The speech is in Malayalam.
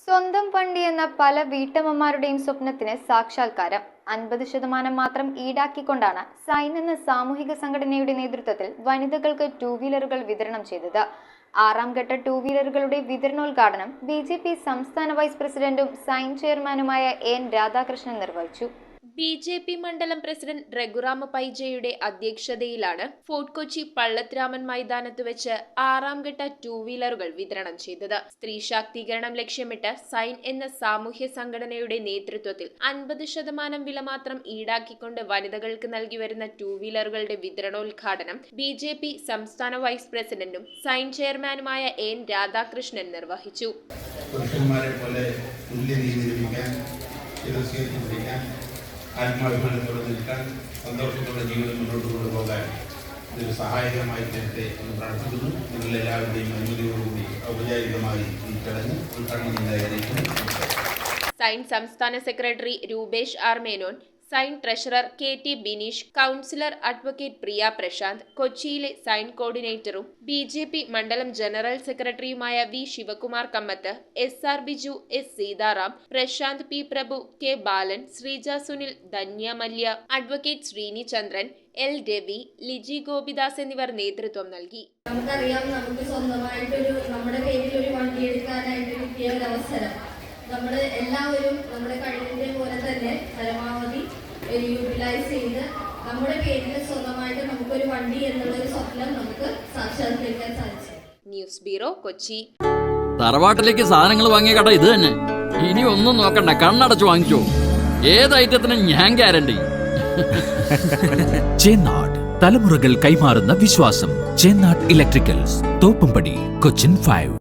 സ്വന്തം വണ്ടി എന്ന പല വീട്ടമ്മമാരുടെയും സ്വപ്നത്തിന് സാക്ഷാത്കാരം 50% മാത്രം ഈടാക്കിക്കൊണ്ടാണ് സൈൻ എന്ന സാമൂഹിക സംഘടനയുടെ നേതൃത്വത്തിൽ വനിതകൾക്ക് 2 വീലറുകൾ വിതരണം ചെയ്തത്. 6ാം ഘട്ട 2 വീലറുകളുടെ വിതരണോദ്ഘാടനം ബിജെപി സംസ്ഥാന വൈസ് പ്രസിഡന്റും സൈൻ ചെയർമാനുമായ എൻ രാധാകൃഷ്ണൻ നിർവഹിച്ചു. ബിജെപി മണ്ഡലം പ്രസിഡന്റ് രഘുറാമ പൈജയുടെ അധ്യക്ഷതയിലാണ് ഫോർട്ട് കൊച്ചി പള്ളത്രാമൻ മൈതാനത്ത് വെച്ച് 6ാം ഘട്ട 2 വീലറുകൾ വിതരണം ചെയ്തത്. സ്ത്രീ ശാക്തീകരണം ലക്ഷ്യമിട്ട് സൈൻ എന്ന സാമൂഹ്യ സംഘടനയുടെ നേതൃത്വത്തിൽ 50% വില മാത്രം ഈടാക്കിക്കൊണ്ട് വനിതകൾക്ക് നൽകി വരുന്ന 2 വീലറുകളുടെ വിതരണോദ്ഘാടനം ബിജെപി സംസ്ഥാന വൈസ് പ്രസിഡന്റും സൈൻ ചെയർമാനുമായ എൻ രാധാകൃഷ്ണൻ നിർവഹിച്ചു. ആത്മാഭിമാനത്തോടെ നിൽക്കാൻ, സന്തോഷത്തോടെ ജീവിതം മുന്നോട്ട് കൊണ്ടുപോകാൻ ഇതൊരു സഹായകമായി നേരത്തെ എന്ന് പ്രാർത്ഥിക്കുന്നു. നിങ്ങളെല്ലാവരുടെയും അനുമതിയോടുകൂടി ഔപചാരികമായി ഈ ചടങ്ങ് ഉദ്ഘാടനം ചെയ്യാനായി അറിയിക്കുന്നു. സൈൻ സംസ്ഥാന secretary Rupesh R Menon, SIGN treasurer K T Bineesh, councillor advocate Priya Prashanth, കൊച്ചിയിലെ സൈൻ കോർഡിനേറ്ററും ബിജെപി മണ്ഡലം ജനറൽ സെക്രട്ടറിയുമായ V Sivakumar Kamath, SR Biju, S Sitaram, Prashanth P Prabhu, K Balan, Sreeja Sunil, Dhanya Mallya, advocate Sreeni Chandran, L Ravi, Liji Gopidas എന്നിവർ നേതൃത്വം നൽകി. നമുക്കറിയാം, നമുക്ക് സ്വന്തമായിട്ടൊരു നമ്മുടെ പേരിൽ ഒരു വണ്ടി എടുക്കാനായിട്ട് കിട്ടിയ ഒരു അവസരം നമ്മൾ എല്ലാവരും നമ്മുടെ കഴിവിന്റെ പോലെ തന്നെ പരമാവധി യൂട്ടിലൈസ് ചെയ്ത് നമ്മുടെ പേരിൽ സ്വന്തമായിട്ട് നമുക്കൊരു വണ്ടി എന്നുള്ളൊരു സ്വപ്നം നമുക്ക് സാക്ഷാത്കരിക്കാൻ സാധിച്ചു. News bureau, Kochi. തറവാട്ടിലേക്ക് സാധനങ്ങൾ വാങ്ങിയ കട ഇത് തന്നെ. ഇനി ഒന്നും നോക്കണ്ട, കണ്ണടച്ച് വാങ്ങിച്ചോ. ഏത് ഐറ്റത്തിനും ഞാൻ ഗ്യാരണ്ടി. ചേന്നാട്, തലമുറകൾ കൈമാറുന്ന വിശ്വാസം. ചേന്നാട് ഇലക്ട്രിക്കൽസ്, തോപ്പുംപടി, കൊച്ചിൻ 5.